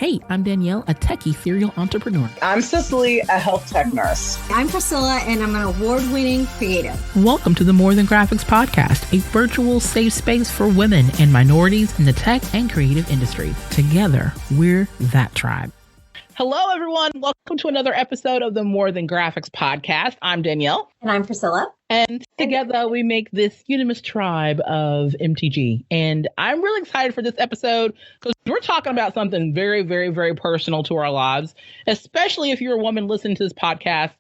Hey, I'm Danielle, a techie serial entrepreneur. I'm Cicely, a health tech nurse. I'm Priscilla, and I'm an award-winning creative. Welcome to the More Than Graphics podcast, a virtual safe space for women and minorities in the tech and creative industries. Together, we're that tribe. Hello, everyone. Welcome to another episode of the More Than Graphics podcast. I'm Danielle. And I'm Priscilla. And together we make this unanimous tribe of MTG. And I'm really excited for this episode because we're talking about something very, very, very personal to our lives, especially if you're a woman listening to this podcast.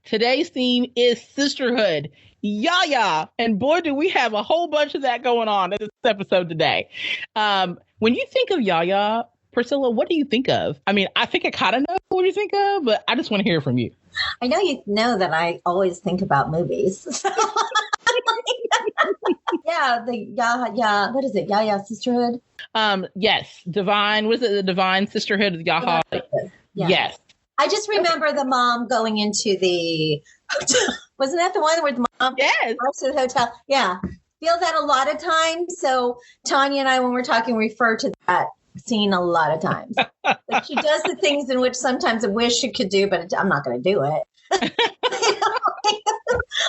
Today's theme is sisterhood. Yaya. And boy, do we have a whole bunch of that going on in this episode today. When you think of Yaya, Priscilla, what do you think of? I mean, I think I kind of know what you think of, but I just want to hear from you. I know you know that I always think about movies. Yeah, what is it? Yaya Sisterhood? Yes. Divine, was it the Divine Sisterhood of Yaya? Yeah. Yes. I just remember the mom going into the hotel. Wasn't that the one where the mom goes to the hotel? Yeah. Feel that a lot of times. So Tanya and I, when we're talking, refer to that scene a lot of times. But she does the things in which sometimes I wish she could do, but I'm not going to do it.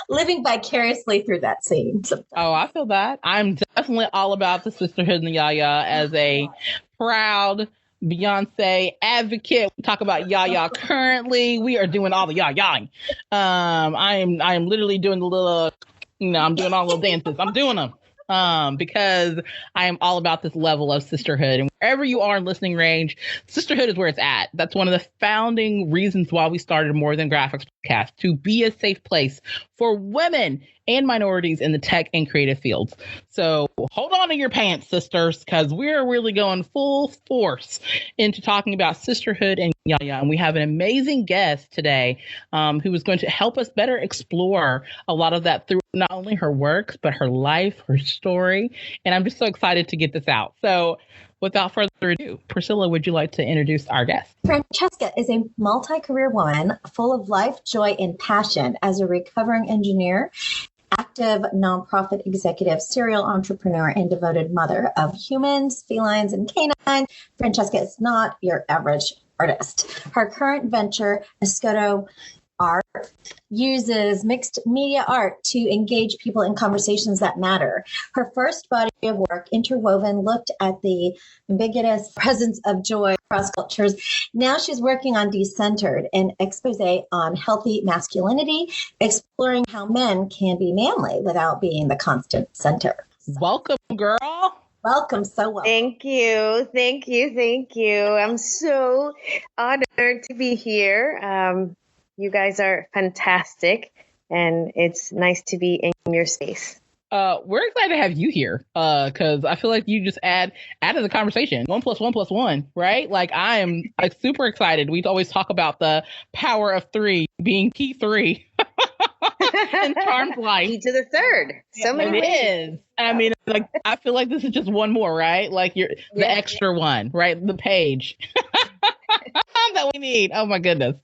Living vicariously through that scene sometimes. Oh, I feel that. I'm definitely all about the sisterhood and the Yaya as a proud Beyonce advocate. We talk about Yaya currently. We are doing all the Yaya. I am literally doing the little, I'm doing all the little dances. I'm doing them. Because I am all about this level of sisterhood. And wherever you are in listening range, sisterhood is where it's at. That's one of the founding reasons why we started More Than Graphics podcast, to be a safe place for women and minorities in the tech and creative fields. So hold on to your pants, sisters, because we're really going full force into talking about sisterhood and Yaya. And we have an amazing guest today who is going to help us better explore a lot of that through not only her works, but her life, her story. And I'm just so excited to get this out. So without further ado, Priscilla, would you like to introduce our guest? Francesca is a multi-career woman full of life, joy, and passion. As a recovering engineer, active nonprofit executive, serial entrepreneur, and devoted mother of humans, felines, and canine, Francesca is not your average artist. Her current venture, Escoto Art, uses mixed media art to engage people in conversations that matter. Her first body of work, Interwoven, looked at the ambiguous presence of joy across cultures. Now she's working on Decentered, an expose on healthy masculinity, exploring how men can be manly without being the constant center. Welcome, girl. Welcome. So welcome. Thank you. I'm so honored to be here. You guys are fantastic, and it's nice to be in your space. We're excited to have you here because I feel like you just add to the conversation. 1 + 1 + 1, right? Like I am super excited. We always talk about the power of 3 being key 3 in Charmed life. Key to the third. So many ways. It is. I mean, like I feel like this is just one more, right? Like the extra one, right? The page that we need. Oh my goodness.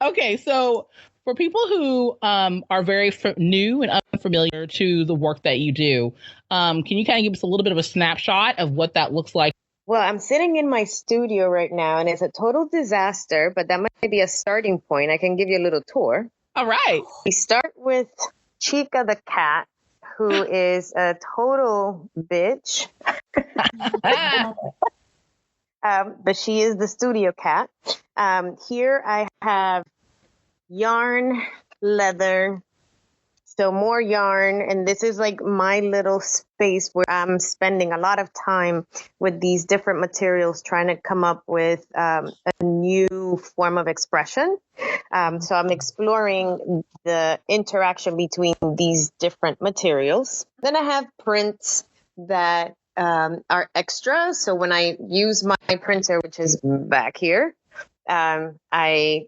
Okay, so for people who are very new and unfamiliar to the work that you do, can you kind of give us a little bit of a snapshot of what that looks like? Well, I'm sitting in my studio right now, and it's a total disaster, but that might be a starting point. I can give you a little tour. All right. We start with Chica the cat, who is a total bitch. But she is the studio cat. Here I have yarn, leather, so more yarn. And this is like my little space where I'm spending a lot of time with these different materials, trying to come up with a new form of expression. So I'm exploring the interaction between these different materials. Then I have prints that are extra. So when I use my printer, which is back here, I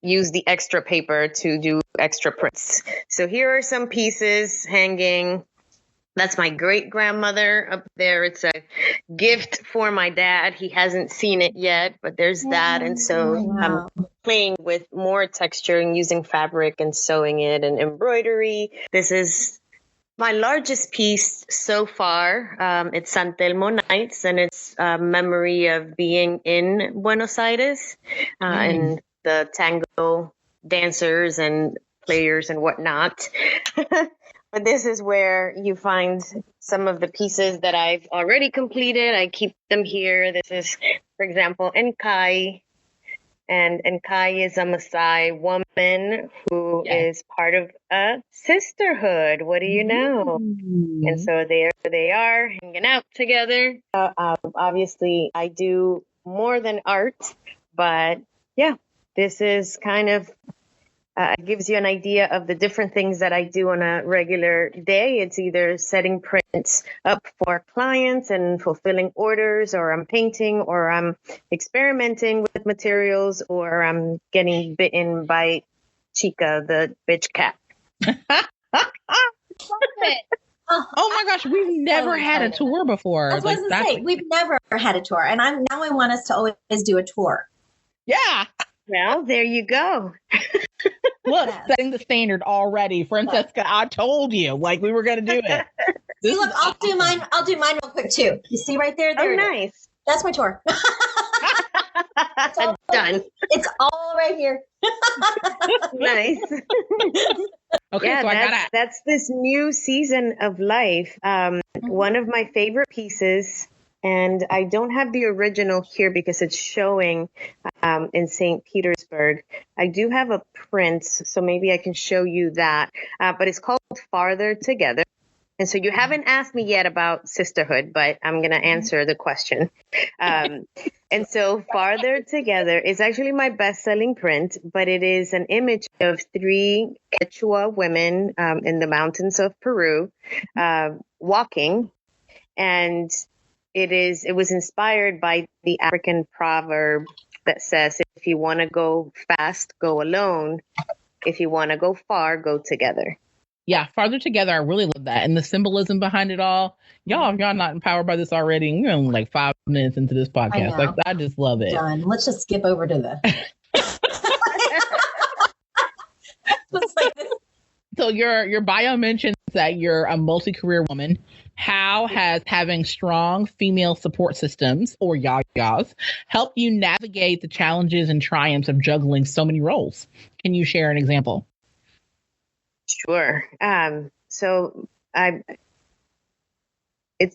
use the extra paper to do extra prints. So here are some pieces hanging. That's my great grandmother up there. It's a gift for my dad. He hasn't seen it yet, but there's that. And so I'm playing with more texture and using fabric and sewing it and embroidery. This is my largest piece so far, it's San Telmo Nights, and it's a memory of being in Buenos Aires and the tango dancers and players and whatnot. But this is where you find some of the pieces that I've already completed. I keep them here. This is, for example, Nkai. And Nkai is a Maasai woman who is part of a sisterhood. What do you know? And so there they are hanging out together. Obviously, I do more than art, but yeah, this is kind of gives you an idea of the different things that I do on a regular day. It's either setting prints up for clients and fulfilling orders, or I'm painting, or I'm experimenting with materials, or I'm getting bitten by Chica, the bitch cat. Oh my gosh, we've never had a tour before. That's what I was gonna say. We've never had a tour, and I want us to always do a tour. Yeah. Well, there you go. Look, setting the standard already. Francesca, I told you, like, we were going to do it. See, look, I'll do mine real quick too. You see right there? There nice. That's my tour. It's done. It's all right here. Nice. Okay, yeah, so that's this new season of life. One of my favorite pieces, and I don't have the original here because it's showing in St. Petersburg. I do have a print, so maybe I can show you that. But it's called Farther Together. And so you haven't asked me yet about sisterhood, but I'm going to answer the question. And so Farther Together is actually my best-selling print, but it is an image of 3 Quechua women in the mountains of Peru walking. And it was inspired by the African proverb that says, if you want to go fast, go alone. If you want to go far, go together. Yeah, Farther Together. I really love that. And the symbolism behind it all. Y'all, if y'all not empowered by this already, we're only like 5 minutes into this podcast. Like, I just love it. Done. Let's just skip over to the. So your bio mentions that you're a multi-career woman. How has having strong female support systems, or yayas, helped you navigate the challenges and triumphs of juggling so many roles? Can you share an example? Sure. So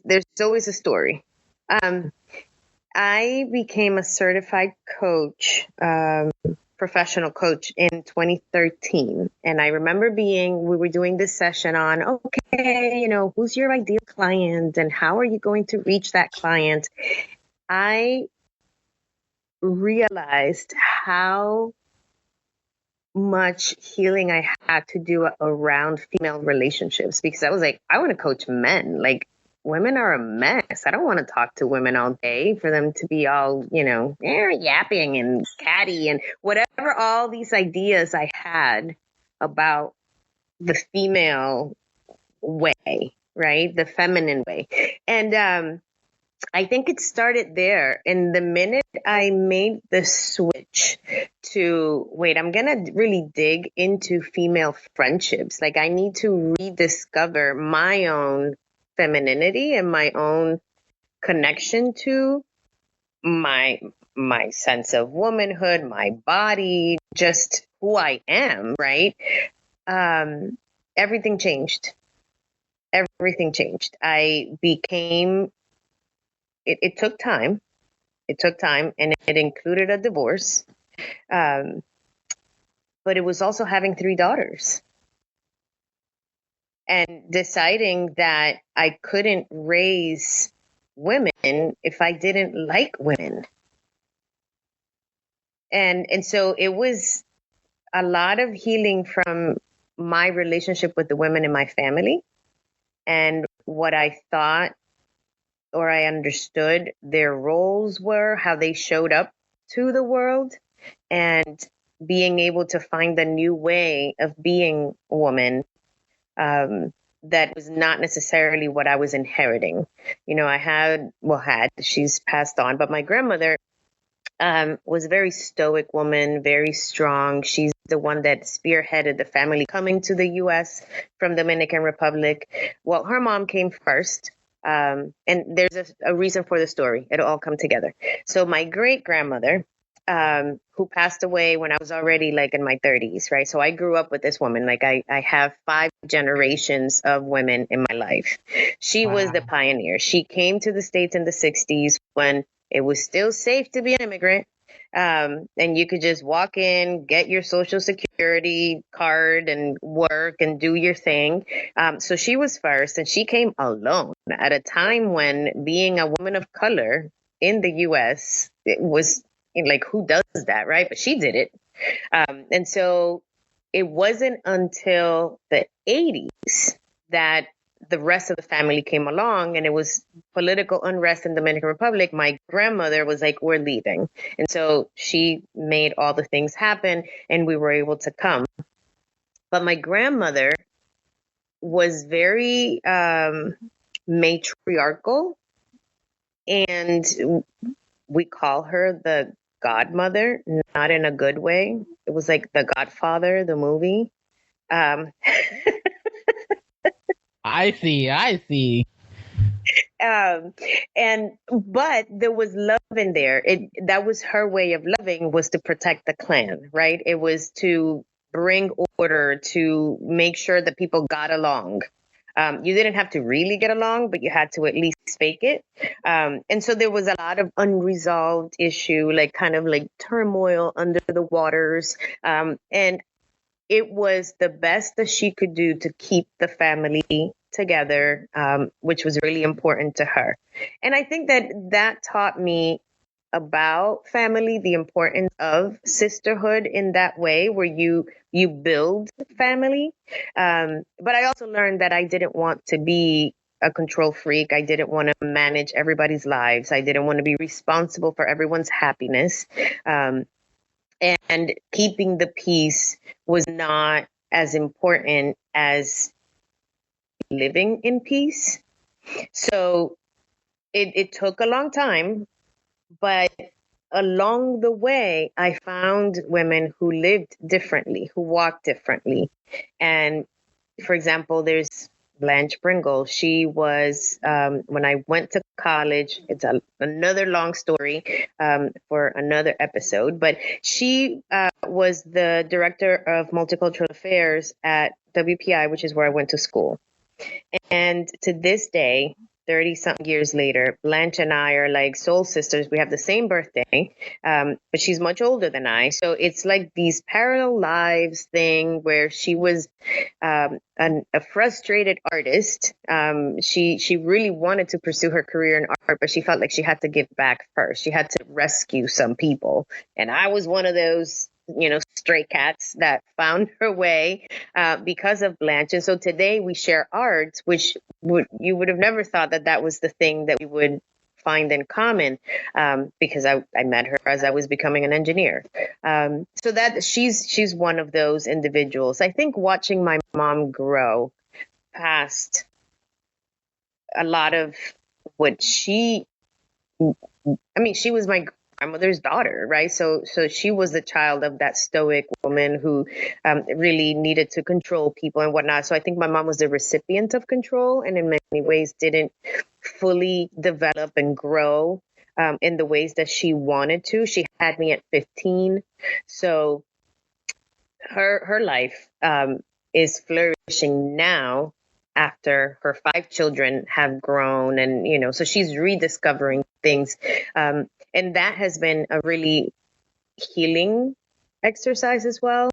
there's always a story. I became a certified coach, professional coach in 2013. And I remember we were doing this session on, okay, who's your ideal client and how are you going to reach that client? I realized how much healing I had to do around female relationships, because I was like, I want to coach men. Like, women are a mess. I don't want to talk to women all day for them to be all, yapping and catty and whatever, all these ideas I had about the female way, right? The feminine way. And I think it started there. And the minute I made the switch to, wait, I'm going to really dig into female friendships. Like, I need to rediscover my own femininity and my own connection to my sense of womanhood, my body, just who I am, right? Everything changed. Everything changed. I became... It took time. It took time, and it included a divorce. But it was also having 3 daughters and deciding that I couldn't raise women if I didn't like women. And so it was a lot of healing from my relationship with the women in my family and what I thought or I understood their roles were, how they showed up to the world, and being able to find a new way of being a woman that was not necessarily what I was inheriting. I had, she's passed on, but my grandmother was a very stoic woman, very strong. She's the one that spearheaded the family coming to the U.S. from Dominican Republic. Well, her mom came first. And there's a reason for the story. It'll all come together. So my great grandmother, who passed away when I was already like in my 30s, right? So I grew up with this woman. Like I have 5 generations of women in my life. She was the pioneer. She came to the States in the 60s when it was still safe to be an immigrant. And you could just walk in, get your social security card and work and do your thing. So she was first, and she came alone at a time when being a woman of color in the US, it was like, who does that, right? But she did it. And so it wasn't until the 80s that the rest of the family came along, and it was political unrest in the Dominican Republic. My grandmother was like, we're leaving. And so she made all the things happen, and we were able to come. But my grandmother was very matriarchal, and we call her the godmother, not in a good way. It was like The Godfather, the movie. I see. But there was love in there. That was her way of loving, was to protect the clan, right? It was to bring order, to make sure that people got along. You didn't have to really get along, but you had to at least fake it. And so there was a lot of unresolved issue, like kind of like turmoil under the waters. And it was the best that she could do to keep the family together, which was really important to her. And I think that taught me about family, the importance of sisterhood in that way, where you build family. But I also learned that I didn't want to be a control freak. I didn't want to manage everybody's lives. I didn't want to be responsible for everyone's happiness. And keeping the peace was not as important as living in peace. So it took a long time, but along the way, I found women who lived differently, who walked differently. And for example, there's Blanche Pringle. She was, when I went to college, it's another long story for another episode, but she was the director of multicultural affairs at WPI, which is where I went to school. And to this day, 30 something years later, Blanche and I are like soul sisters. We have the same birthday, but she's much older than I. So it's like these parallel lives thing where she was a frustrated artist. She really wanted to pursue her career in art, but she felt like she had to give back first. She had to rescue some people. And I was one of those, stray cats that found her way because of Blanche. And so today we share art, which you would have never thought that was the thing that we would find in common, because I met her as I was becoming an engineer. So that she's one of those individuals. I think watching my mom grow past a lot of what she was my grandmother's daughter, right? So she was the child of that stoic woman who really needed to control people and whatnot. So I think my mom was the recipient of control, and in many ways didn't fully develop and grow in the ways that she wanted to. She had me at 15. So her life is flourishing now after her 5 children have grown, and so she's rediscovering things, and that has been a really healing exercise as well,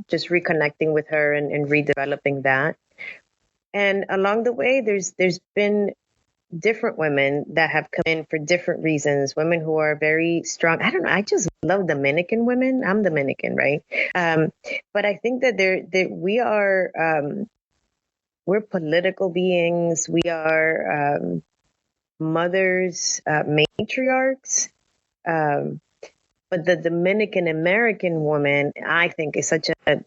just reconnecting with her and redeveloping that. And along the way, there's been different women that have come in for different reasons, women who are very strong. I don't know, I just love Dominican women. I'm Dominican, right? But I think that we are we're political beings. We are mothers, matriarchs. But the Dominican-American woman, I think, is such a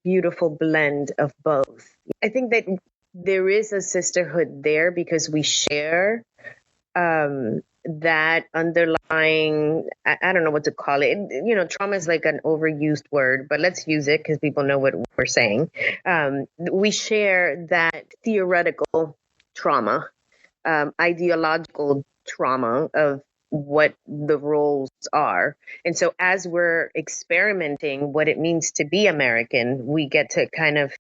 beautiful blend of both. I think that there is a sisterhood there because we share that underlying, I don't know what to call it. You know, trauma is like an overused word, but let's use it because people know what we're saying. We share that theoretical trauma, ideological trauma of what the roles are. And so as we're experimenting what it means to be American, we get to kind of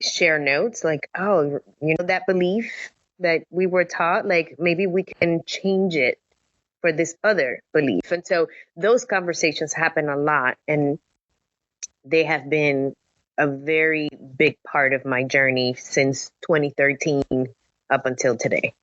share notes like, oh, you know, that belief that we were taught, like maybe we can change it for this other belief. And so those conversations happen a lot, and they have been a very big part of my journey since 2013 up until today.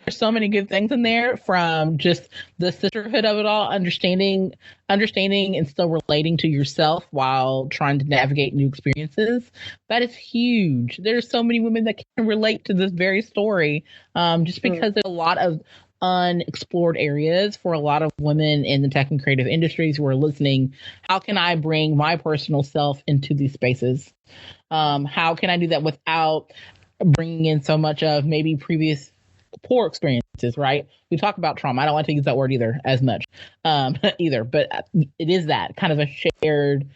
There's so many good things in there, from just the sisterhood of it all, understanding and still relating to yourself while trying to navigate new experiences. That is huge. There's so many women that can relate to this very story, just because there's a lot of unexplored areas for a lot of women in the tech and creative industries who are listening. How can I bring my personal self into these spaces? How can I do that without bringing in so much of maybe previous poor experiences, right? We talk about trauma. I don't want to use that word either as much, either, but it is that kind of a shared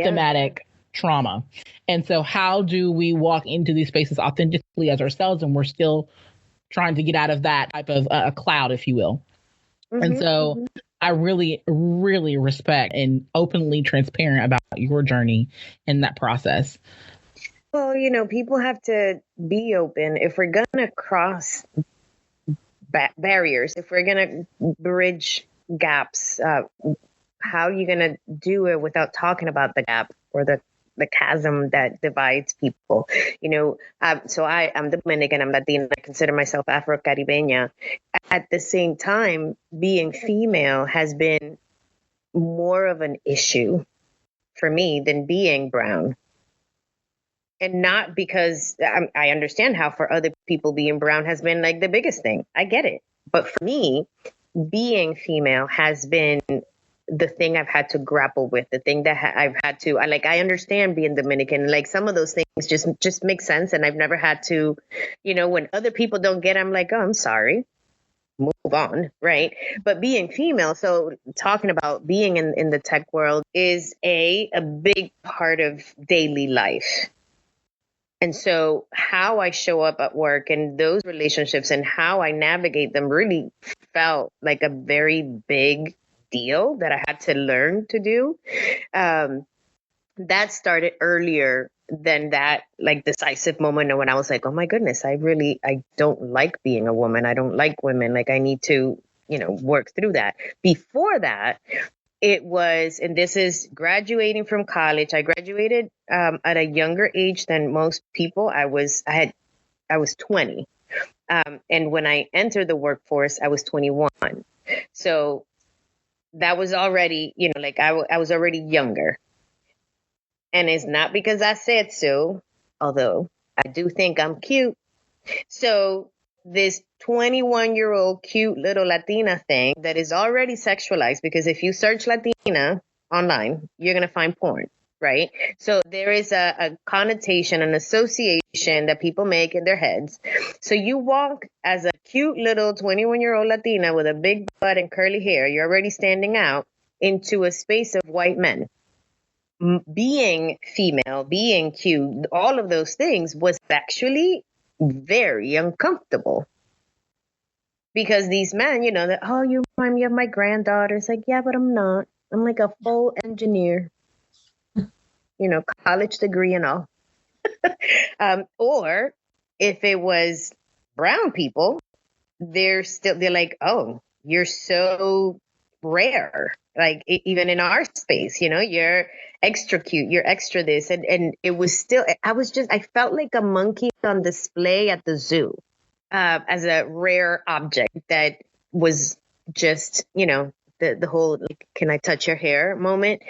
thematic trauma. And so how do we walk into these spaces authentically as ourselves, and we're still trying to get out of that type of a cloud, if you will? And so I really, really respect and openly transparent about your journey in that process. Well, you know, people have to be open. If we're going to cross barriers, if we're going to bridge gaps, how are you going to do it without talking about the gap or the chasm that divides people? You know, so I'm Dominican, I'm Latina, I consider myself Afro-Caribeña. At the same time, being female has been more of an issue for me than being brown. And not because I understand how for other people being brown has been like the biggest thing. I get it. But for me, being female has been the thing I've had to grapple with, the thing that I've had to, I understand being Dominican, like some of those things just make sense. And I've never had to, you know, when other people don't get it, I'm like, oh, I'm sorry. Move on, right? But being female, so talking about being in the tech world is a big part of daily life. And so how I show up at work and those relationships and how I navigate them really felt like a very big deal that I had to learn to do. That started earlier than that, like decisive moment when I was like, oh my goodness, I don't like being a woman. I don't like women. Like I need to, you know, work through that. Before that, it was, and this is graduating from college. I graduated at a younger age than most people. I was 20. And when I entered the workforce, I was 21. So that was already, you know, like I was already younger. And it's not because I said so, although I do think I'm cute. So this 21-year-old cute little Latina thing that is already sexualized, because if you search Latina online, you're going to find porn, right? So there is a connotation, an association that people make in their heads. So you walk as a cute little 21-year-old Latina with a big butt and curly hair, you're already standing out into a space of white men. Being female, being cute, all of those things was actually very uncomfortable, because these men, you know, that, oh, you remind me of my granddaughter. It's like, yeah, but I'm not. I'm like a full engineer, you know, college degree and all. Or if it was brown people, they're like, oh, you're so rare. Like even in our space, you know, you're extra cute, you're extra this. And it was still, I felt like a monkey on display at the zoo as a rare object that was just, you know, the whole, like, can I touch your hair moment.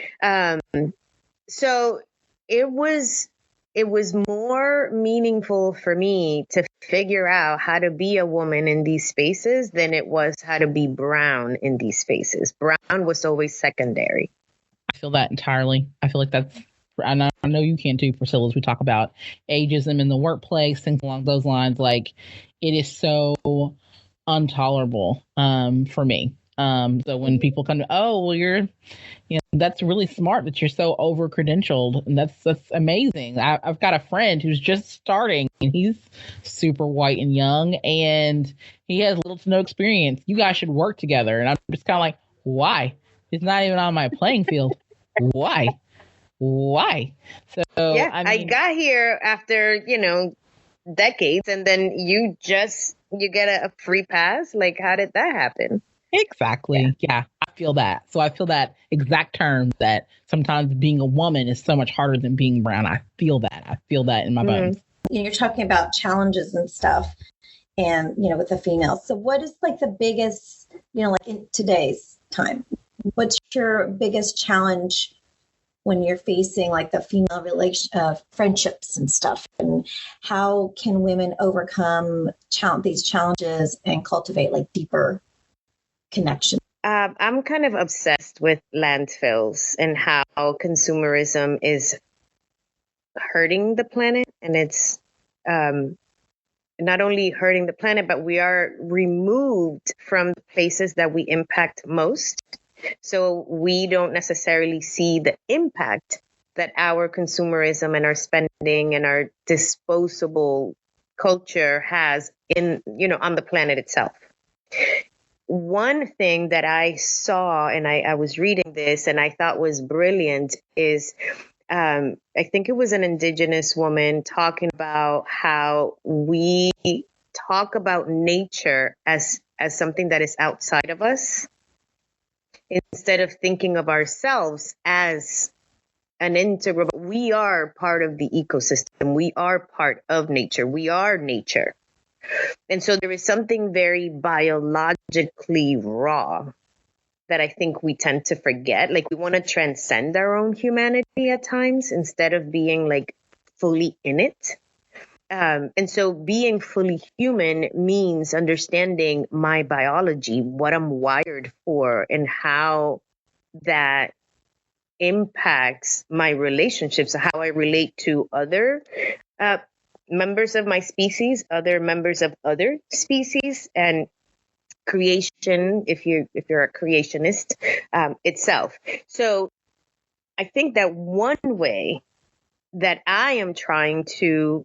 So it was more meaningful for me to figure out how to be a woman in these spaces than it was how to be brown in these spaces. Brown was always secondary. I feel that entirely. I feel like that's, and I know you can too, Priscilla, as we talk about ageism in the workplace, things along those lines. Like, it is so intolerable for me. So when people come to, oh, well, that's really smart that you're so over credentialed, and that's amazing. I've got a friend who's just starting, and he's super white and young, and he has little to no experience. You guys should work together, and I'm just kind of like, why? He's not even on my playing field. Why? Why? So Yeah, I I mean, got here after, decades, and then you get a free pass. Like, how did that happen? exactly. Yeah, I feel that. So I feel that exact term that sometimes being a woman is so much harder than being brown. I feel that. I feel that in my bones. You're talking about challenges and stuff, and with the females. So what is like the biggest, like in today's time, what's your biggest challenge when you're facing like the female friendships and stuff, and how can women overcome these challenges and cultivate like deeper connection? I'm kind of obsessed with landfills and how consumerism is hurting the planet, and it's not only hurting the planet, but we are removed from the places that we impact most. So we don't necessarily see the impact that our consumerism and our spending and our disposable culture has on the planet itself. One thing that I saw, and I was reading this and I thought was brilliant, is I think it was an indigenous woman talking about how we talk about nature as something that is outside of us, instead of thinking of ourselves as an integral. We are part of the ecosystem. We are part of nature. We are nature. And so there is something very biologically raw that I think we tend to forget. Like, we want to transcend our own humanity at times instead of being like fully in it. And so being fully human means understanding my biology, what I'm wired for, and how that impacts my relationships, how I relate to other members of my species, other members of other species, and creation, if you're a creationist, itself. So I think that one way that I am trying to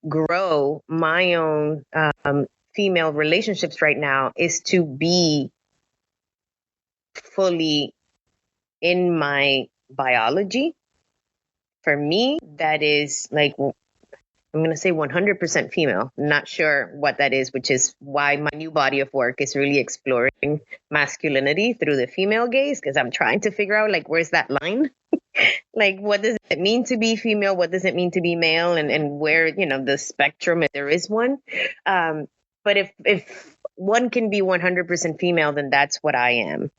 grow my own female relationships right now is to be fully in my biology. For me, that is like, I'm going to say 100% female. I'm not sure what that is, which is why my new body of work is really exploring masculinity through the female gaze, because I'm trying to figure out, like, where's that line? Like, what does it mean to be female? What does it mean to be male? And where, the spectrum, if there is one. But if one can be 100% female, then that's what I am.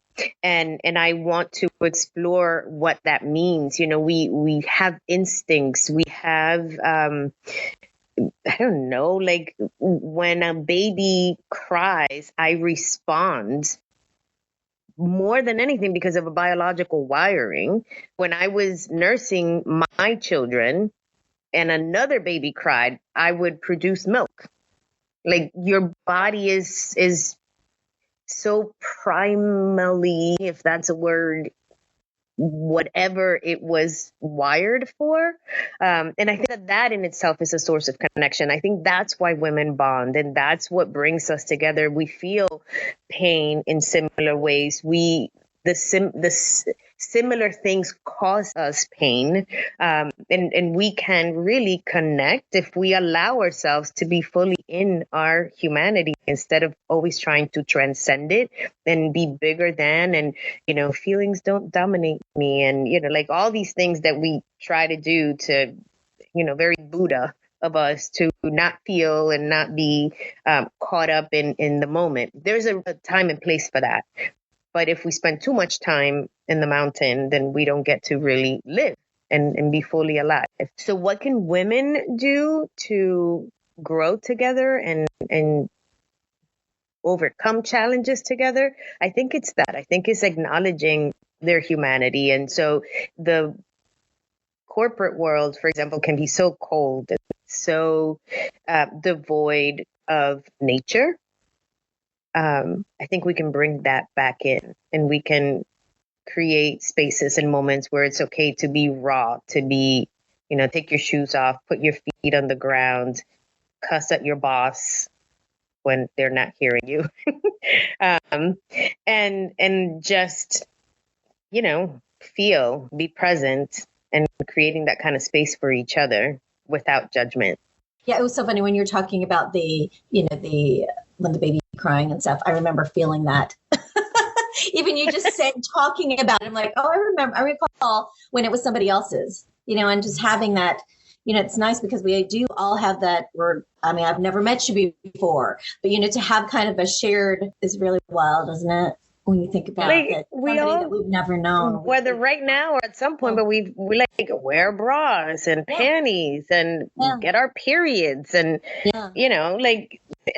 And I want to explore what that means. We have instincts. We have, I don't know, like when a baby cries, I respond more than anything because of a biological wiring. When I was nursing my children and another baby cried, I would produce milk. Like, your body is so primally, if that's a word, whatever it was wired for. And I think that in itself is a source of connection. I think that's why women bond, and that's what brings us together. We feel pain in similar ways. Similar things cause us pain, and we can really connect if we allow ourselves to be fully in our humanity instead of always trying to transcend it and be bigger than, and feelings don't dominate me, and like all these things that we try to do to, very Buddha of us, to not feel and not be caught up in the moment. There's a time and place for that. But if we spend too much time in the mountain, then we don't get to really live and be fully alive. So what can women do to grow together and overcome challenges together? I think it's that. I think it's acknowledging their humanity. And so the corporate world, for example, can be so cold and so devoid of nature. I think we can bring that back in, and we can create spaces and moments where it's okay to be raw, to be, take your shoes off, put your feet on the ground, cuss at your boss when they're not hearing you. And just, feel, be present, and creating that kind of space for each other without judgment. Yeah, it was so funny when you were talking about when the baby crying and stuff. I remember feeling that. Even you just said talking about it, I'm like, oh, I recall when it was somebody else's, and just having that, it's nice because we do all have that word. I mean, I've never met you before, but to have kind of a shared is really wild, isn't it? When you think about that, that we've never known, whether right now or at some point, but we wear bras and panties and get our periods, and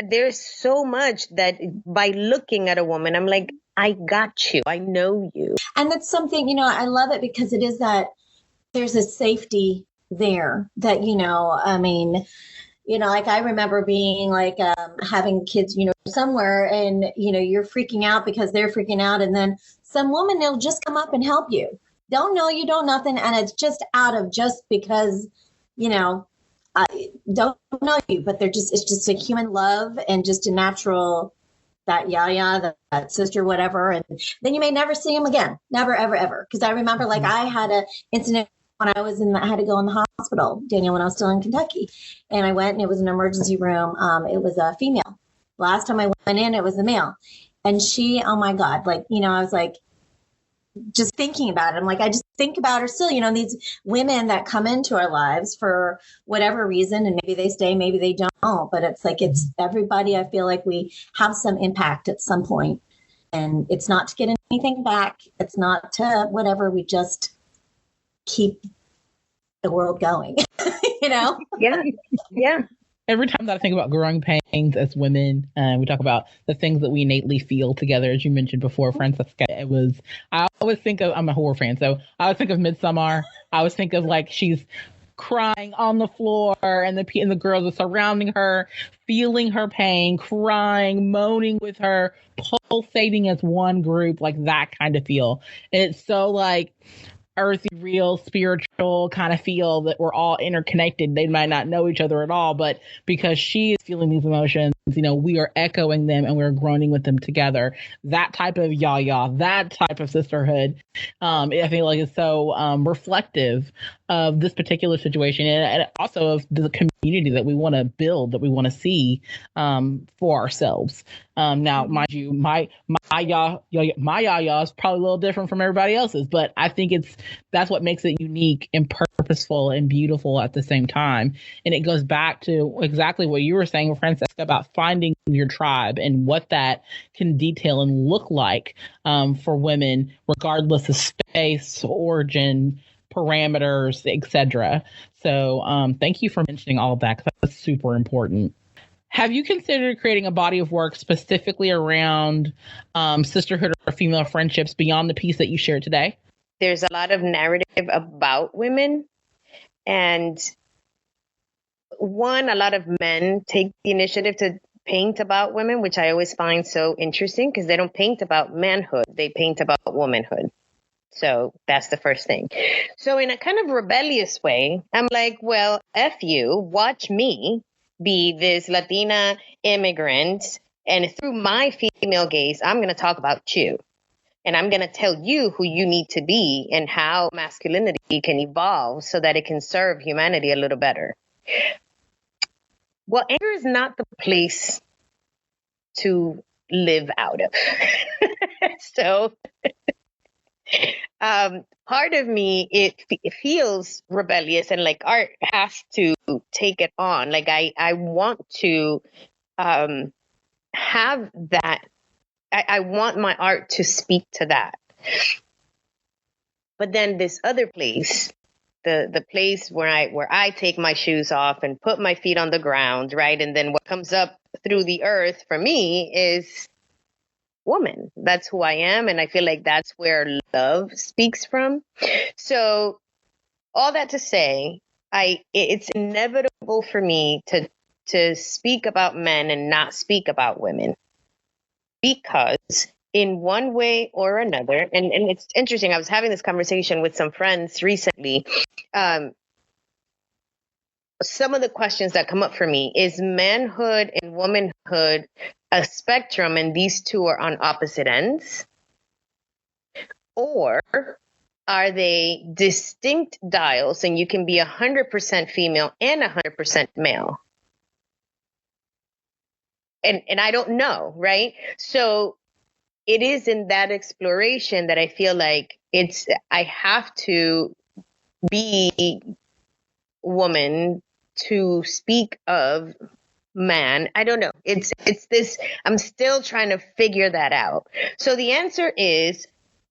there's so much that by looking at a woman, I'm like, I got you, I know you, and that's something I love it because it is that there's a safety there that I mean. Like I remember being like having kids, somewhere and, you're freaking out because they're freaking out. And then some woman, they'll just come up and help you. Don't know you, don't nothing. And it's just out of just because, I don't know you, but it's just a human love and just a natural, that yaya, that sister, whatever. And then you may never see them again. Never, ever, ever. Because I remember like I had an incident when I had to go in the hospital, Danielle, when I was still in Kentucky. And I went and it was an emergency room. It was a female. Last time I went in, it was a male. And she, oh my God, like, I was like, just thinking about it. I'm like, I just think about her still, these women that come into our lives for whatever reason, and maybe they stay, maybe they don't. But it's like, it's everybody. I feel like we have some impact at some point. And it's not to get anything back. It's not to whatever. We just keep the world going, Yeah. Every time that I think about growing pains as women, we talk about the things that we innately feel together, as you mentioned before, Francesca. I always think of, I'm a horror fan, so I always think of Midsommar. I always think of like she's crying on the floor and the girls are surrounding her, feeling her pain, crying, moaning with her, pulsating as one group, like that kind of feel. And it's so like earthy, real, spiritual kind of feel that we're all interconnected. They might not know each other at all, but because she is feeling these emotions, we are echoing them and we're groaning with them together. That type of yaya, that type of sisterhood, I feel like is so reflective of this particular situation and also of the community that we want to build, that we want to see for ourselves. Now, mind you, my yaya is probably a little different from everybody else's, but I think that's what makes it unique and purposeful and beautiful at the same time. And it goes back to exactly what you were saying, Francesca, about finding your tribe and what that can detail and look like for women, regardless of space, origin, parameters, etc. So thank you for mentioning all of that, because that's super important. Have you considered creating a body of work specifically around sisterhood or female friendships beyond the piece that you shared today? There's a lot of narrative about women. And a lot of men take the initiative to paint about women, which I always find so interesting because they don't paint about manhood. They paint about womanhood. So that's the first thing. So in a kind of rebellious way, I'm like, well, F you, watch me be this Latina immigrant. And through my female gaze, I'm going to talk about you. And I'm going to tell you who you need to be and how masculinity can evolve so that it can serve humanity a little better. Well, anger is not the place to live out of. So part of me, it feels rebellious and like art has to take it on. Like I want to have that. I want my art to speak to that. But then this other place, the place where I take my shoes off and put my feet on the ground, right? And then what comes up through the earth for me is woman. That's who I am. And I feel like that's where love speaks from. So all that to say, it's inevitable for me to speak about men and not speak about women. because in one way or another, and it's interesting, I was having this conversation with some friends recently. Some of the questions that come up for me is manhood and womanhood a spectrum and these two are on opposite ends? Or are they distinct dials and you can be 100% female and 100% male? And I don't know, right? So it is in that exploration that I feel like I have to be woman to speak of man. I don't know. It's this, I'm still trying to figure that out. So the answer is,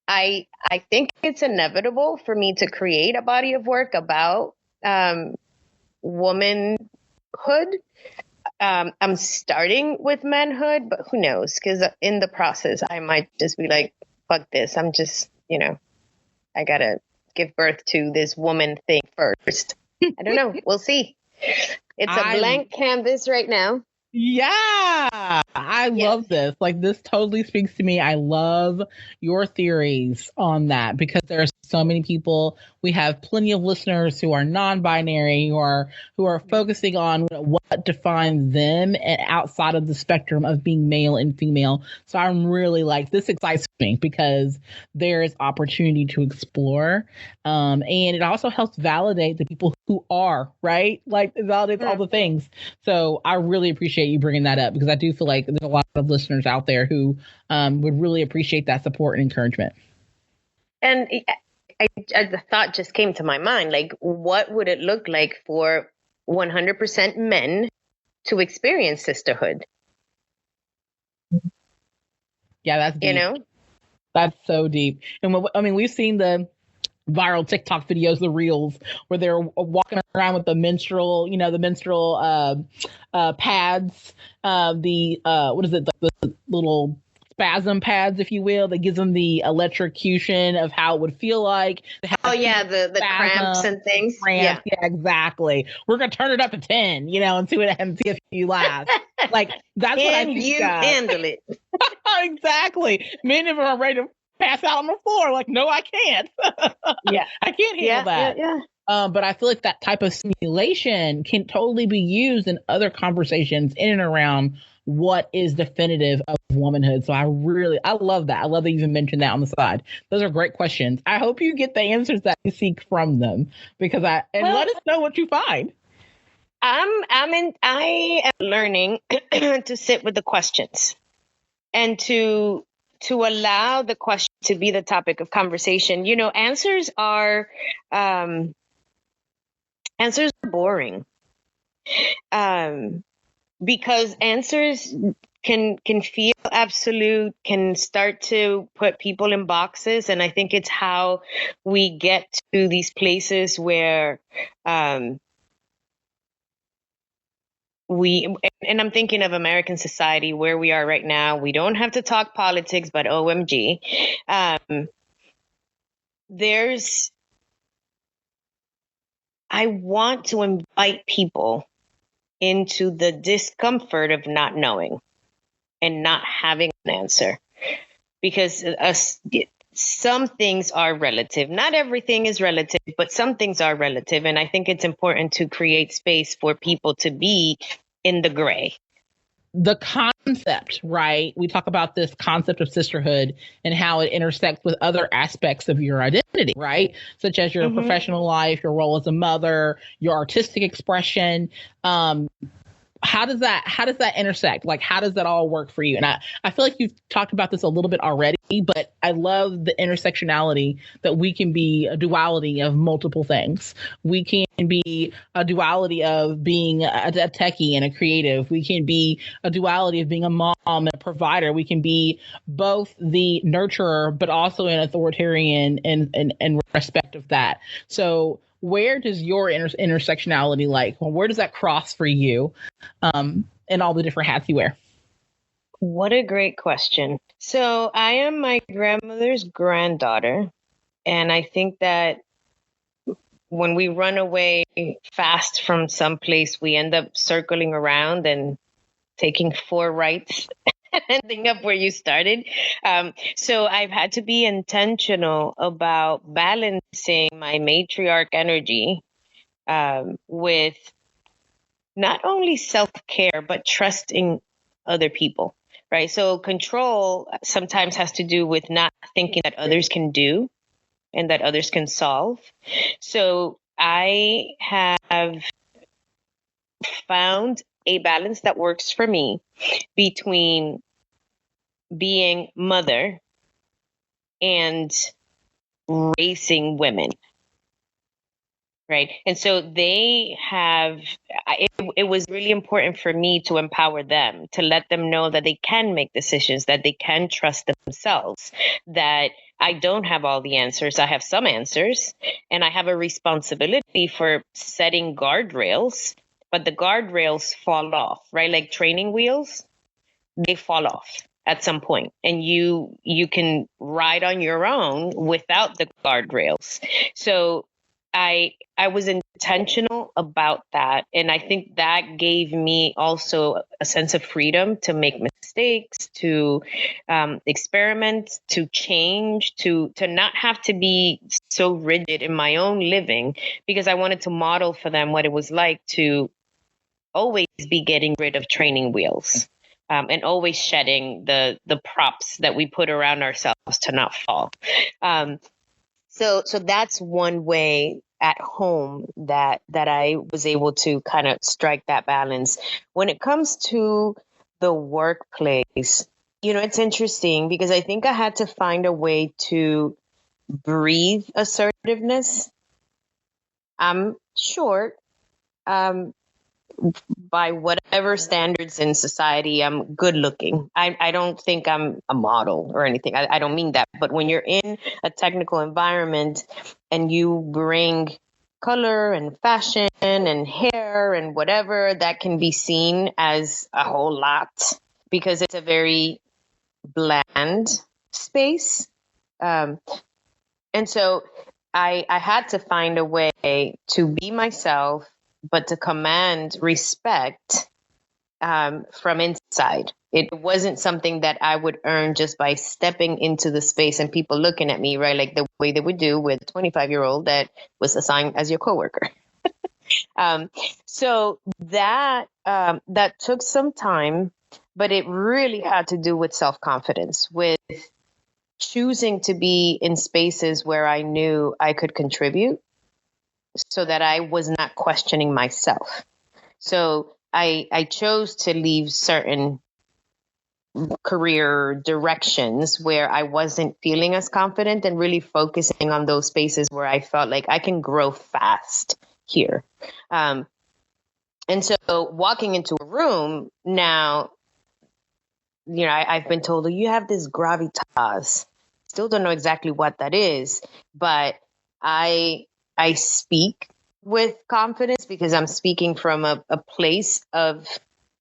I think it's inevitable for me to create a body of work about womanhood. I'm starting with manhood, but who knows? Because in the process, I might just be like, fuck this. I'm just, I got to give birth to this woman thing first. I don't know. We'll see. It's a blank canvas right now. Yeah, I love this. Like, this totally speaks to me. I love your theories on that because there are so many people. We have plenty of listeners who are non-binary, who are focusing on what defines them and outside of the spectrum of being male and female. So I'm really like, this excites me because there is opportunity to explore, and it also helps validate the people who are, right. Like, it validates all the things. So I really appreciate you bringing that up because I do feel like there's a lot of listeners out there who would really appreciate that support and encouragement. And the thought just came to my mind, like, what would it look like for 100% men to experience sisterhood? Yeah, that's deep. That's so deep. And we've seen the viral TikTok videos, the reels, where they're walking around with the menstrual pads, what is it, the little spasm pads, if you will, that gives them the electrocution of how it would feel like. The cramps and things. Yeah, exactly. We're gonna turn it up to 10, and see if you laugh. Like, that's what I think. Can you handle it? Exactly. Men are ready to pass out on the floor. Like, no, I can't. Yeah, I can't handle that. Yeah. But I feel like that type of simulation can totally be used in other conversations in and around what is definitive of womanhood. So I love that. I love that you even mentioned that on the side. Those are great questions. I hope you get the answers that you seek from them let us know what you find. I am learning to sit with the questions and to allow the question to be the topic of conversation. Answers are boring. Because answers can feel absolute, can start to put people in boxes. And I think it's how we get to these places where and I'm thinking of American society where we are right now. We don't have to talk politics, but OMG. I want to invite people into the discomfort of not knowing and not having an answer, because some things are relative. Not everything is relative, but some things are relative. And I think it's important to create space for people to be in the gray. The concept, right? We talk about this concept of sisterhood and how it intersects with other aspects of your identity, right? Such as your professional life, your role as a mother, your artistic expression. How does that intersect? Like, how does that all work for you? And I feel like you've talked about this a little bit already, but I love the intersectionality that we can be a duality of multiple things. We can be a duality of being a techie and a creative. We can be a duality of being a mom and a provider. We can be both the nurturer, but also an authoritarian and respect of that. So where does your intersectionality where does that cross for you, and all the different hats you wear? What a great question. So I am my grandmother's granddaughter. And I think that when we run away fast from some place, we end up circling around and taking 4 rights ending up where you started. So I've had to be intentional about balancing my matriarch energy with not only self-care, but trusting other people, right? So control sometimes has to do with not thinking that others can do and that others can solve. So I have found a balance that works for me between being mother and raising women. Right. And so they have, it was really important for me to empower them, to let them know that they can make decisions, that they can trust themselves, that I don't have all the answers. I have some answers, and I have a responsibility for setting guardrails, but the guardrails fall off, right? Like training wheels, they fall off at some point, and you can ride on your own without the guardrails. So I was intentional about that. And I think that gave me also a sense of freedom to make mistakes, to experiment, to change, to not have to be so rigid in my own living, because I wanted to model for them what it was like to always be getting rid of training wheels. And always shedding the props that we put around ourselves to not fall. So that's one way at home that I was able to kind of strike that balance. When it comes to the workplace, it's interesting because I think I had to find a way to breathe assertiveness. I'm short. By whatever standards in society, I'm good looking. I don't think I'm a model or anything. I don't mean that. But when you're in a technical environment and you bring color and fashion and hair and whatever, that can be seen as a whole lot because it's a very bland space. And so I had to find a way to be myself, but to command respect from inside. It wasn't something that I would earn just by stepping into the space and people looking at me, right? Like the way they would do with a 25-year-old that was assigned as your coworker. So that took some time, but it really had to do with self-confidence, with choosing to be in spaces where I knew I could contribute, so that I was not questioning myself. So I chose to leave certain career directions where I wasn't feeling as confident and really focusing on those spaces where I felt like I can grow fast here. And so walking into a room now, I've been told, you have this gravitas. Still don't know exactly what that is, but I speak with confidence because I'm speaking from a place of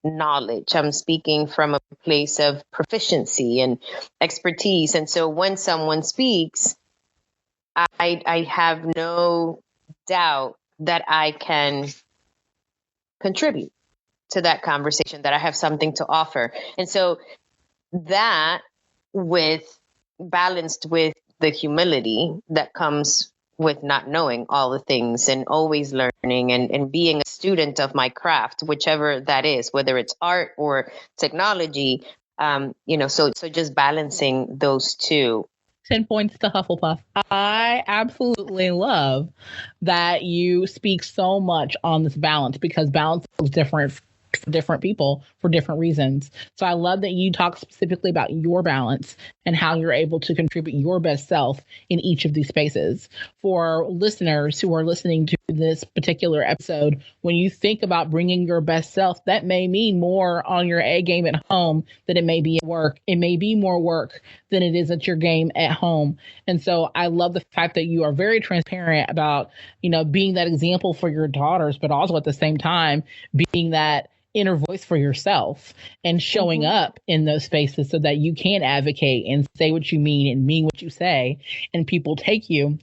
knowledge. I'm speaking from a place of proficiency and expertise. And so when someone speaks, I have no doubt that I can contribute to that conversation, that I have something to offer. And so that balanced with the humility that comes with not knowing all the things and always learning and being a student of my craft, whichever that is, whether it's art or technology, so just balancing those two. 10 points to Hufflepuff. I absolutely love that you speak so much on this balance, because balance is different for different people for different reasons. So I love that you talk specifically about your balance and how you're able to contribute your best self in each of these spaces. For listeners who are listening to this particular episode, when you think about bringing your best self, that may mean more on your A game at home than it may be at work. It may be more work than it is at your game at home. And so I love the fact that you are very transparent about, being that example for your daughters, but also at the same time being that inner voice for yourself and showing up in those spaces so that you can advocate and say what you mean and mean what you say, and people take you,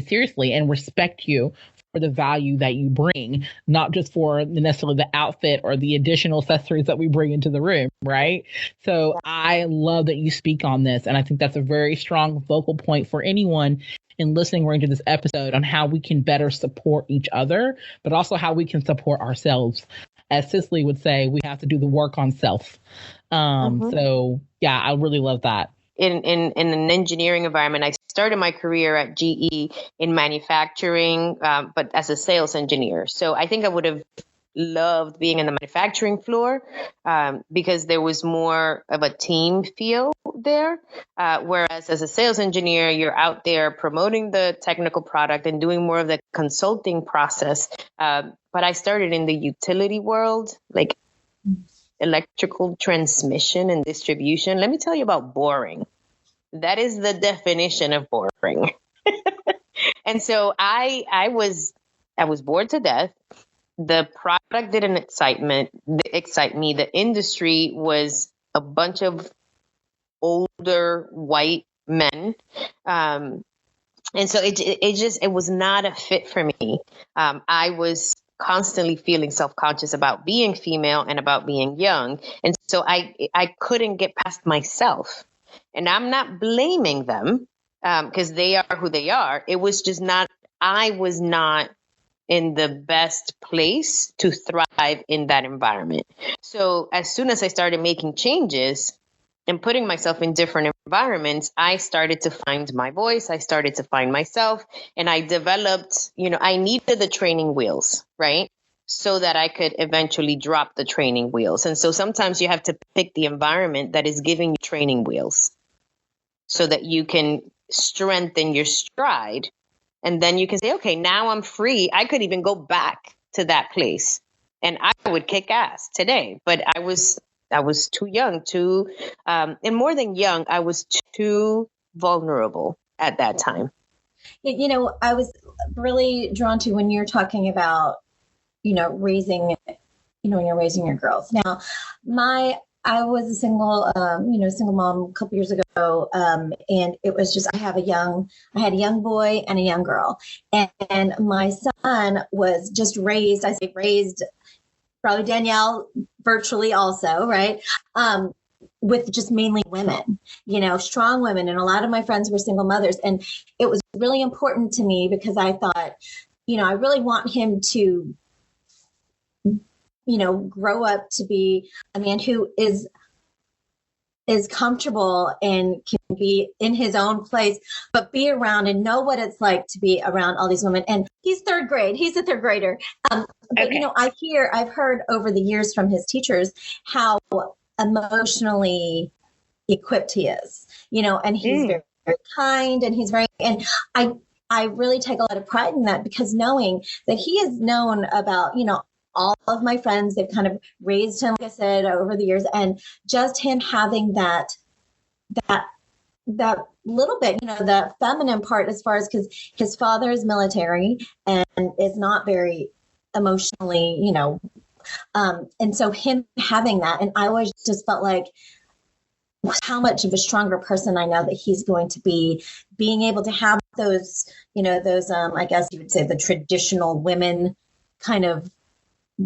seriously and respect you for the value that you bring, not just for necessarily the outfit or the additional accessories that we bring into the room, right? So I love that you speak on this. And I think that's a very strong focal point for anyone in listening right into this episode on how we can better support each other, but also how we can support ourselves. As Cicely would say, we have to do the work on self. So yeah, I really love that. In an engineering environment, I started my career at GE in manufacturing, but as a sales engineer. So I think I would have loved being in the manufacturing floor because there was more of a team feel there. Whereas as a sales engineer, you're out there promoting the technical product and doing more of the consulting process. But I started in the utility world, like electrical transmission and distribution. Let me tell you about boring. That is the definition of boring. And so I was bored to death. The product didn't excite me. The industry was a bunch of older white men. And so it was not a fit for me. I was constantly feeling self-conscious about being female and about being young. And so I couldn't get past myself. And I'm not blaming them because they are who they are. It was just I was not in the best place to thrive in that environment. So as soon as I started making changes and putting myself in different environments, I started to find my voice. I started to find myself, and I developed, I needed the training wheels, right? So that I could eventually drop the training wheels. And so sometimes you have to pick the environment that is giving you training wheels so that you can strengthen your stride. And then you can say, okay, now I'm free. I could even go back to that place and I would kick ass today. But I was too young, and more than young, I was too vulnerable at that time. I was really drawn to when you're talking about, raising, when you're raising your girls. Now, I was a single mom a couple years ago. And it was just, I had a young boy and a young girl. And my son was just raised probably Danielle virtually also, right? With just mainly women, strong women. And a lot of my friends were single mothers. And it was really important to me because I thought, I really want him to, grow up to be a man who is comfortable and can be in his own place, but be around and know what it's like to be around all these women. And he's third grade. He's a third grader. But, Okay. I've heard over the years from his teachers how emotionally equipped he is, and he's very, very kind, and and I really take a lot of pride in that, because knowing that he has known about, all of my friends, they've kind of raised him, like I said, over the years, and just him having that little bit, the feminine part, as far as, because his father is military and is not very emotionally, and so him having that, and I always just felt like how much of a stronger person I know that he's going to be, being able to have those, I guess you would say the traditional women kind of,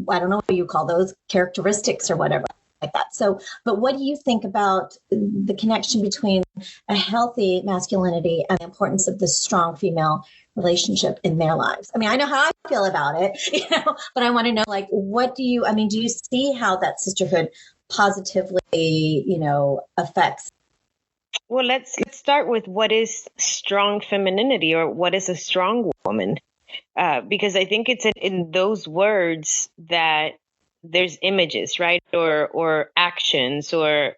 I don't know what you call those, characteristics or whatever like that. So, but what do you think about the connection between a healthy masculinity and the importance of the strong female relationship in their lives? I mean, I know how I feel about it, but I want to know, like, do you see how that sisterhood positively, affects? Well, let's start with what is strong femininity, or what is a strong woman? Because I think it's in those words that there's images, right? Or actions or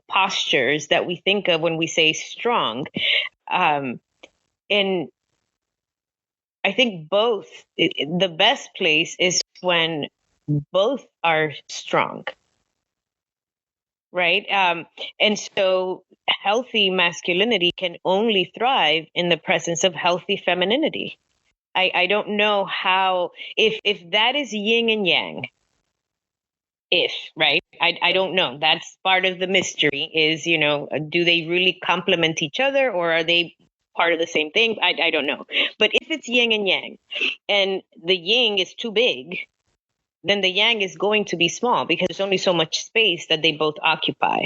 postures that we think of when we say strong. And I think both, the best place is when both are strong. Right. And so healthy masculinity can only thrive in the presence of healthy femininity. I don't know how, if that is yin and yang, right? I don't know. That's part of the mystery is, do they really complement each other, or are they part of the same thing. I don't know. But if it's yin and yang, and the yin is too big, then the yang is going to be small because there's only so much space that they both occupy.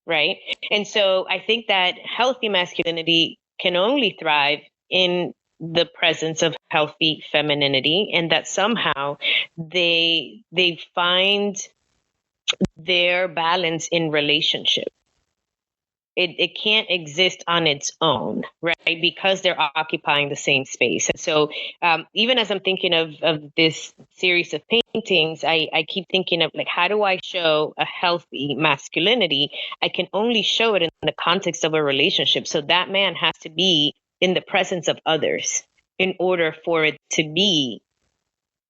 Right. And so I think that healthy masculinity can only thrive in the presence of healthy femininity, and that somehow they find their balance in relationship. It can't exist on its own, right? Because they're occupying the same space. And so even as I'm thinking of this series of paintings, I keep thinking of like, how do I show a healthy masculinity? I can only show it in the context of a relationship. So that man has to be in the presence of others in order for it to be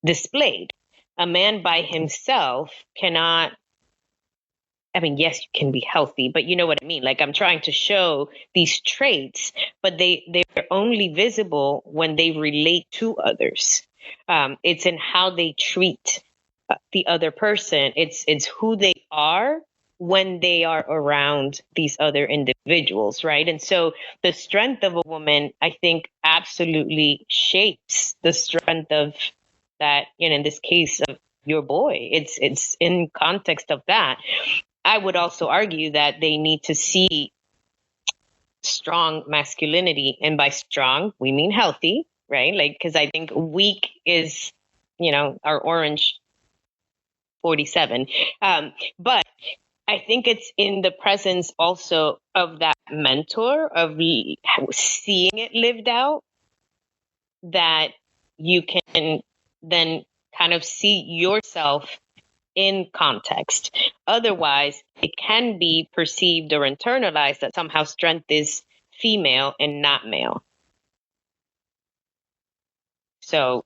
displayed. A man by himself cannot, I mean, yes, you can be healthy, but you know what I mean? Like, I'm trying to show these traits, but they're only visible when they relate to others. It's in how they treat the other person. It's who they are when they are around these other individuals, right? And so the strength of a woman, I think, absolutely shapes the strength of that, in this case of your boy. It's in context of that. I would also argue that they need to see strong masculinity. And by strong, we mean healthy, right? Like, because I think weak is, our orange 47. But I think it's in the presence also of that mentor, of seeing it lived out, that you can then kind of see yourself in context. Otherwise, it can be perceived or internalized that somehow strength is female and not male. So,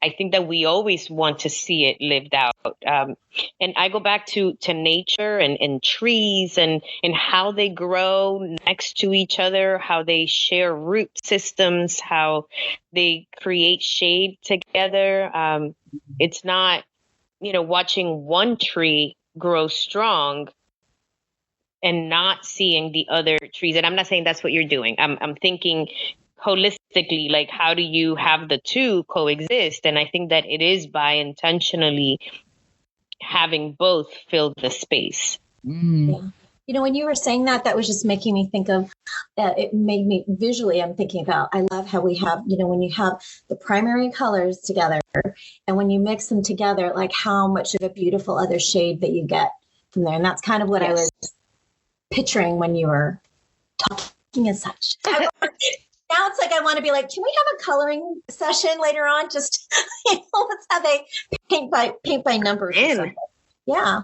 I think that we always want to see it lived out. And I go back to nature and trees and how they grow next to each other, how they share root systems, how they create shade together. It's not, watching one tree grow strong and not seeing the other trees. And I'm not saying that's what you're doing. I'm thinking holistically, like, how do you have the two coexist? And I think that it is by intentionally having both fill the space. Yeah. When you were saying that was just making me think of, it made me visually, I'm thinking about, I love how we have, when you have the primary colors together and when you mix them together, like how much of a beautiful other shade that you get from there. And that's kind of what I was picturing when you were talking as such. Now it's like, I want to be like, can we have a coloring session later on? Just, let's have a paint by numbers. Yeah.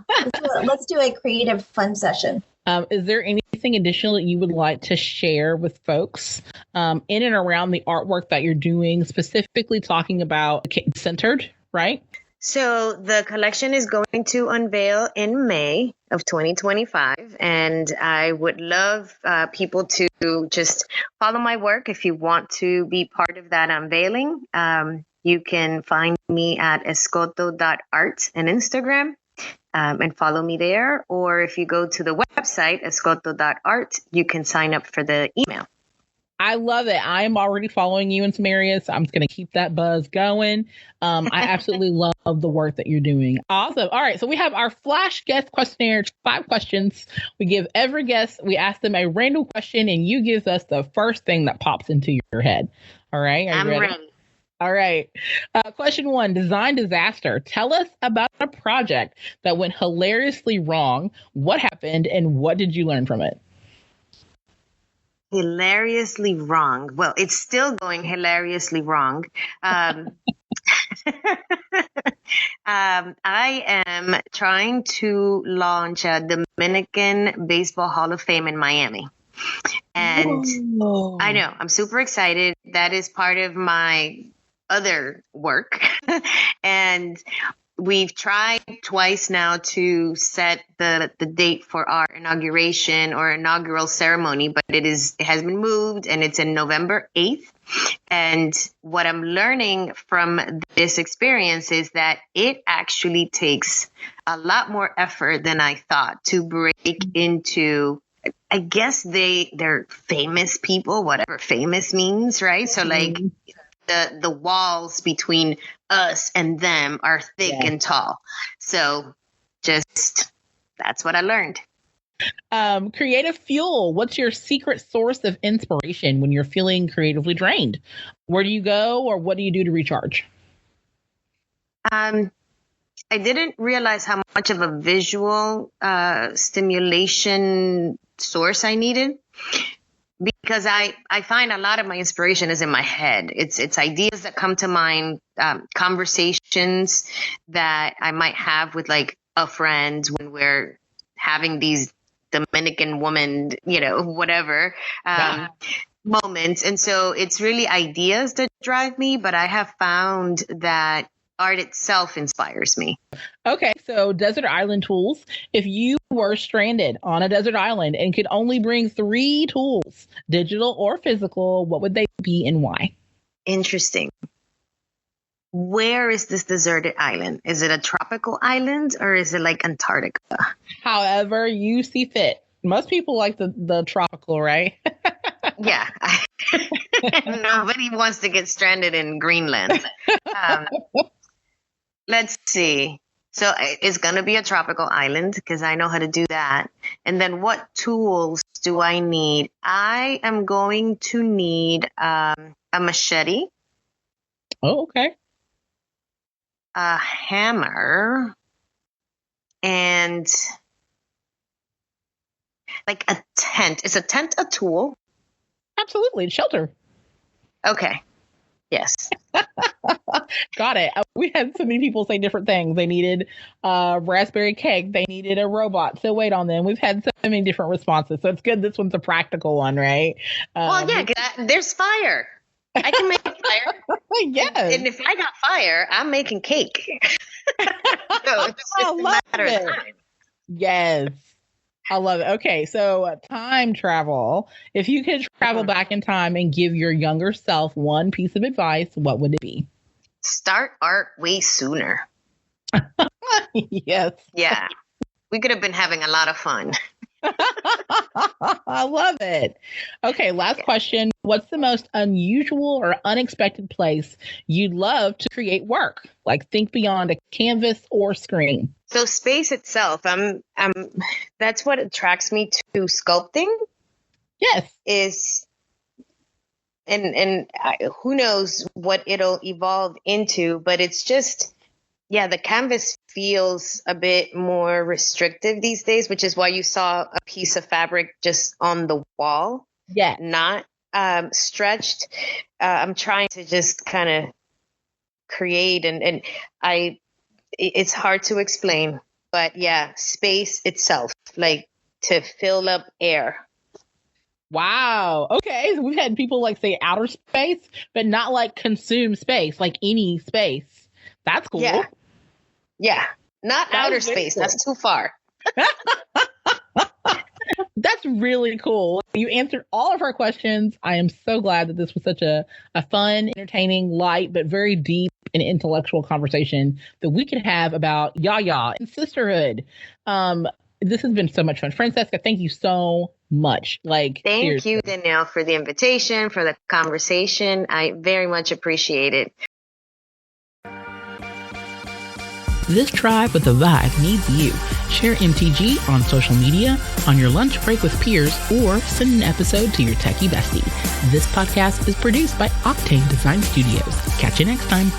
Let's do a creative fun session. Is there anything additional that you would like to share with folks in and around the artwork that you're doing, specifically talking about centered, right? So the collection is going to unveil in May of 2025. And I would love people to just follow my work. If you want to be part of that unveiling, you can find me at escoto.art on Instagram. And follow me there. Or if you go to the website, escoto.art, you can sign up for the email. I love it. I'm already following you in some areas. So I'm just going to keep that buzz going. I absolutely love the work that you're doing. Awesome. All right. So we have our flash guest questionnaire, 5 questions. We give every guest, we ask them a random question, and you give us the first thing that pops into your head. All right. I'm ready. All right. Question 1, design disaster. Tell us about a project that went hilariously wrong. What happened and what did you learn from it? Hilariously wrong. Well, it's still going hilariously wrong. I am trying to launch a Dominican Baseball Hall of Fame in Miami. And I know, I'm super excited. That is part of my other work. And we've tried twice now to set the date for our inauguration or inaugural ceremony, but it has been moved and it's in November 8th. And what I'm learning from this experience is that it actually takes a lot more effort than I thought to break into I guess they're famous people, whatever famous means, right? So like the walls between us and them are thick and tall. So just that's what I learned. Creative fuel. What's your secret source of inspiration when you're feeling creatively drained? Where do you go, or what do you do to recharge? I didn't realize how much of a visual stimulation source I needed, because I find a lot of my inspiration is in my head. It's ideas that come to mind, conversations that I might have with like a friend when we're having these Dominican woman, whatever moments. And so it's really ideas that drive me, but I have found that art itself inspires me. Okay, so desert island tools. If you were stranded on a desert island and could only bring 3 tools, digital or physical, what would they be and why? Interesting. Where is this deserted island? Is it a tropical island or is it like Antarctica? However you see fit. Most people like the tropical, right? Yeah. Nobody wants to get stranded in Greenland. Let's see. So it's going to be a tropical island because I know how to do that. And then what tools do I need? I am going to need a machete. Oh, okay. A hammer. And like a tent. Is a tent a tool? Absolutely. Shelter. Okay. Yes. Got it. We had so many people say different things. They needed raspberry cake. They needed a robot to wait on them. We've had so many different responses. So it's good this one's a practical one, right? Well, yeah, there's fire. I can make fire. Yes. And if I got fire, I'm making cake. So it's just a matter of time. Yes. I love it. Okay, so time travel. If you could travel back in time and give your younger self one piece of advice, what would it be? Start art way sooner. Yes. Yeah. We could have been having a lot of fun. I love it. Okay, last question. What's the most unusual or unexpected place you'd love to create work? Like think beyond a canvas or screen. So space itself, that's what attracts me to sculpting. Yes. Is who knows what it'll evolve into, but it's just, yeah, the canvas feels a bit more restrictive these days, which is why you saw a piece of fabric just on the wall. Yeah. Not stretched. I'm trying to just kind of create and it's hard to explain, but yeah, space itself, like to fill up air. Wow. Okay. So we've had people like say outer space, but not like consume space, like any space. That's cool. Yeah. Yeah. Not That outer is very space. cool. That's too far. That's really cool. You answered all of our questions. I am so glad that this was such a fun, entertaining, light, but very deep and intellectual conversation that we could have about Yaya and sisterhood. This has been so much fun. Francesca, thank you so much. Thank seriously. you, Danielle, for the invitation, for the conversation. I very much appreciate it. This tribe with a vibe needs you. Share MTG on social media, on your lunch break with peers, or send an episode to your techie bestie. This podcast is produced by Octane Design Studios. Catch you next time.